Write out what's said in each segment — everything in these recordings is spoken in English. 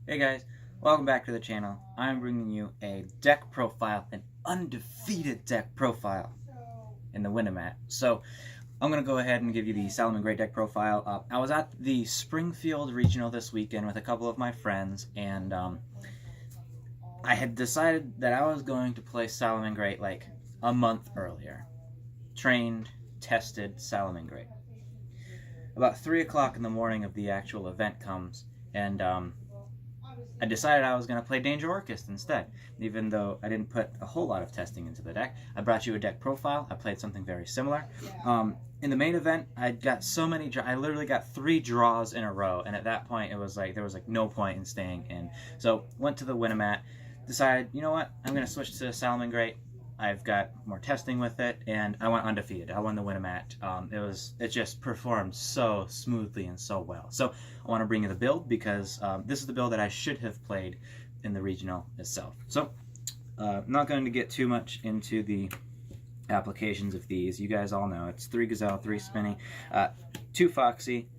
Hey guys, welcome back to the channel. I'm bringing you a deck profile, an undefeated deck profile in the Windemat. So I'm going to go ahead and give you the Salamangreat deck profile. I was at the Springfield Regional this weekend with a couple of my friends, and I had decided that I was going to play Salamangreat like a month earlier. Trained, tested Salamangreat. About 3 o'clock in the morning of the actual event comes, and I decided I was going to play Danger Orchest instead, even though I didn't put a whole lot of testing into the deck. I brought you a deck profile. I played something very similar. In the main event, I got so many. I literally got 3 draws in a row, and at that point, it was like there was like no point in staying in. So went to the Windemat, decided, you know what, I'm going to switch to Salamangreat. I've got more testing with it, and I went undefeated. I won the Windemat. It just performed so smoothly and so well. So I want to bring you the build because this is the build that I should have played in the regional itself. So I'm not going to get too much into the applications of these. You guys all know it's 3 Gazelle, 3 Spinny, 2 Foxy,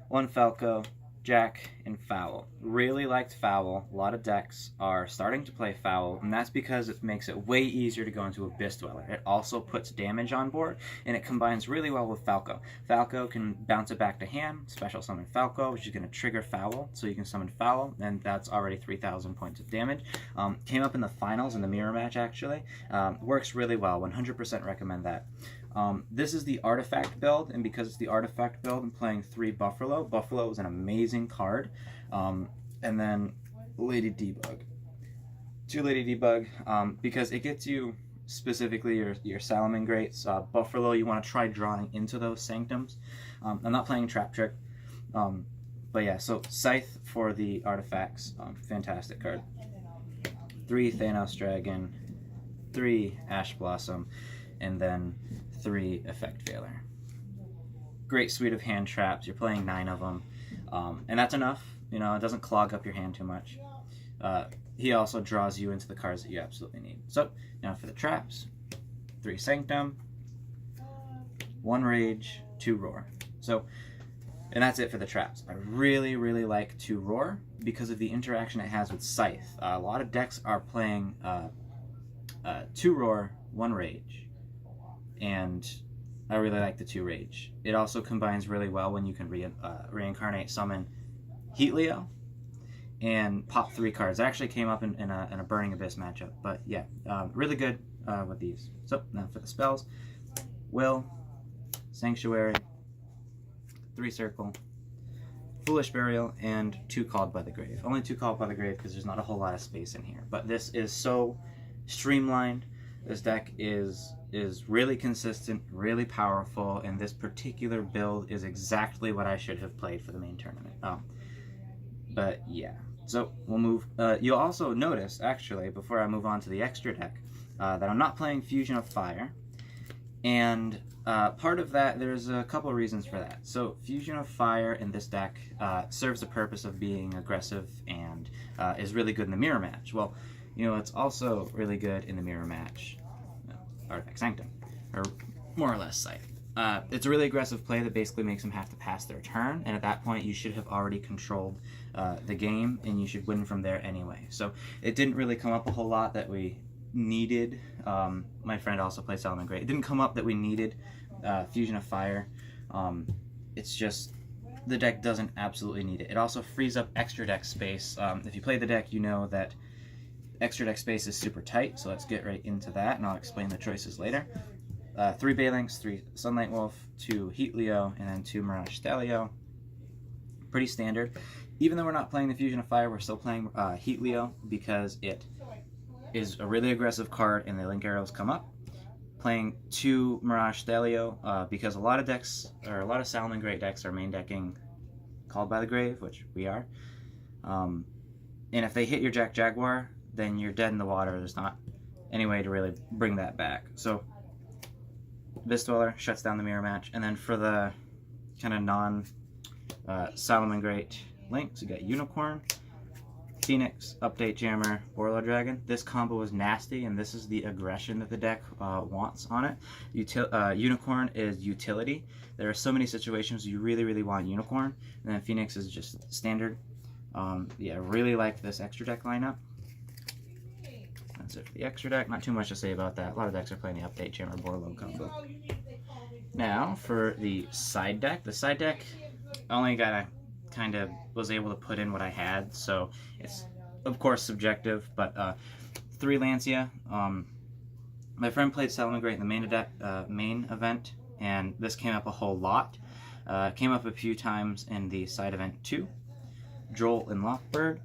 1 Falco, Jack, and Foul. Really liked Foul. A lot of decks are starting to play Foul, and that's because it makes it way easier to go into Abyss Dweller. It also puts damage on board, and it combines really well with Falco. Falco can bounce it back to hand, special summon Falco, which is going to trigger Foul, so you can summon Foul, and that's already 3,000 points of damage. Came up in the finals in the mirror match, actually. Works really well. 100% recommend that. This is the artifact build, and because it's the artifact build, I'm playing 3 Buffalo. Buffalo is an amazing card. And then Lady Debug. 2 Lady Debug, because it gets you specifically your Salamangreats. Buffalo, you want to try drawing into those Sanctums. I'm not playing Trap Trick. But yeah, so Scythe for the artifacts. Fantastic card. 3 Thanos Dragon, 3 Ash Blossom, and then 3 Effect Veiler. Great suite of hand traps. You're playing 9 of them, and that's enough. You know, it doesn't clog up your hand too much. He also draws you into the cards that you absolutely need. So now for the traps: 3 Sanctum, 1 Rage, 2 Roar. So, and that's it for the traps. I really, really like 2 Roar because of the interaction it has with Scythe. A lot of decks are playing 2 Roar, 1 Rage, and I really like the 2 Rage. It also combines really well when you can reincarnate summon Heatleo and pop 3 cards. It actually came up in a Burning Abyss matchup, but yeah, really good with these. So now for the spells: Will, Sanctuary, 3 Circle, Foolish Burial, and 2 Called by the Grave. Only 2 Called by the Grave because there's not a whole lot of space in here, but this is so streamlined. This deck is really consistent, really powerful, and this particular build is exactly what I should have played for the main tournament. But yeah, so we'll move. You'll also notice, actually, before I move on to the extra deck, that I'm not playing Fusion of Fire, and part of that, there's a couple of reasons for that. So Fusion of Fire in this deck serves the purpose of being aggressive and is really good in the mirror match. Well, you know, it's also really good in the mirror match Artifact Sanctum, or more or less Scythe. It's a really aggressive play that basically makes them have to pass their turn, and at that point you should have already controlled the game, and you should win from there anyway. So it didn't really come up a whole lot that we needed. My friend also plays Salamangreat. It didn't come up that we needed Fusion of Fire. It's just the deck doesn't absolutely need it. It also frees up extra deck space. If you play the deck, you know that extra deck space is super tight, so let's get right into that, and I'll explain the choices later. 3 Balinks, 3 Sunlight Wolf, 2 Heatleo, and then 2 Mirage Stelio. Pretty standard. Even though we're not playing the Fusion of Fire, we're still playing Heatleo because it is a really aggressive card and the link arrows come up. Playing 2 Mirage Stelio because a lot of decks, or a lot of Salamangreat decks, are main decking Called by the Grave, which we are. And if they hit your Jack Jaguar, then you're dead in the water. There's not any way to really bring that back. So Abyss Dweller shuts down the mirror match. And then for the kind of non-Salamangreat links, you got Unicorn, Phoenix, Update Jammer, Warlord Dragon. This combo is nasty, and this is the aggression that the deck wants on it. Unicorn is utility. There are so many situations you really, really want Unicorn, and then Phoenix is just standard. Yeah, really liked this extra deck lineup. That's it for the extra deck. Not too much to say about that. A lot of decks are playing the update Jammer Borlow combo. Now for the side deck. The side deck only kind of was able to put in what I had, so it's of course subjective. But 3 Lancia. My friend played Salamangreat in the main event, and this came up a whole lot. Came up a few times in the side event too. Droll and Lockbird.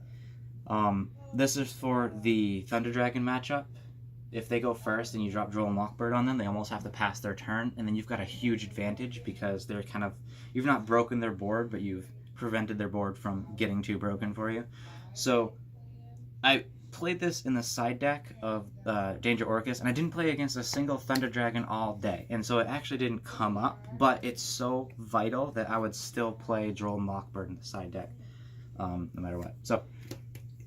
This is for the Thunder Dragon matchup. If they go first and you drop Droll and Lockbird on them, they almost have to pass their turn, and then you've got a huge advantage because they're you've not broken their board, but you've prevented their board from getting too broken for you. So I played this in the side deck of Danger Orcus, and I didn't play against a single Thunder Dragon all day, and so it actually didn't come up, but it's so vital that I would still play Droll and Lockbird in the side deck, no matter what. So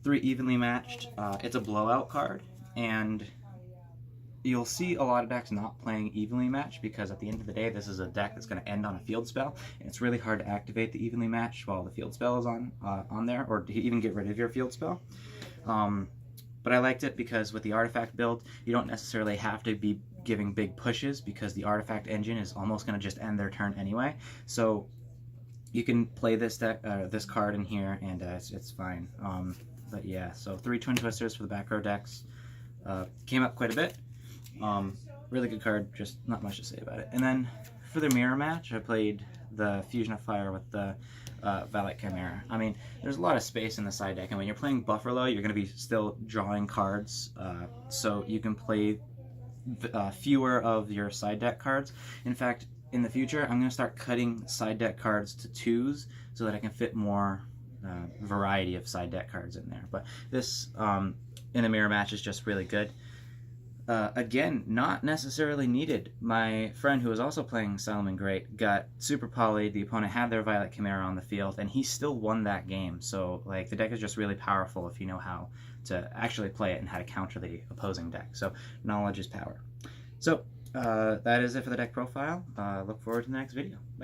3 evenly matched. It's a blowout card, and you'll see a lot of decks not playing evenly matched because at the end of the day, this is a deck that's going to end on a field spell, and it's really hard to activate the evenly matched while the field spell is on there, or to even get rid of your field spell. But I liked it because with the artifact build, you don't necessarily have to be giving big pushes because the artifact engine is almost going to just end their turn anyway. So you can play this deck, this card in here, and it's fine. But yeah, so 3 Twin Twisters for the back row decks. Came up quite a bit. Really good card, just not much to say about it. And then for the mirror match, I played the Fusion of Fire with the Valet Chimera. I mean, there's a lot of space in the side deck, and when you're playing Bufferlow, you're going to be still drawing cards, so you can play fewer of your side deck cards. In fact, in the future, I'm going to start cutting side deck cards to 2s so that I can fit more variety of side deck cards in there. But this in a mirror match is just really good. Again, not necessarily needed. My friend who was also playing Salamangreat got super polyed. The opponent had their Violet Chimera on the field, and he still won that game. So, like, the deck is just really powerful if you know how to actually play it and how to counter the opposing deck. So, knowledge is power. So, that is it for the deck profile. Look forward to the next video. Bye.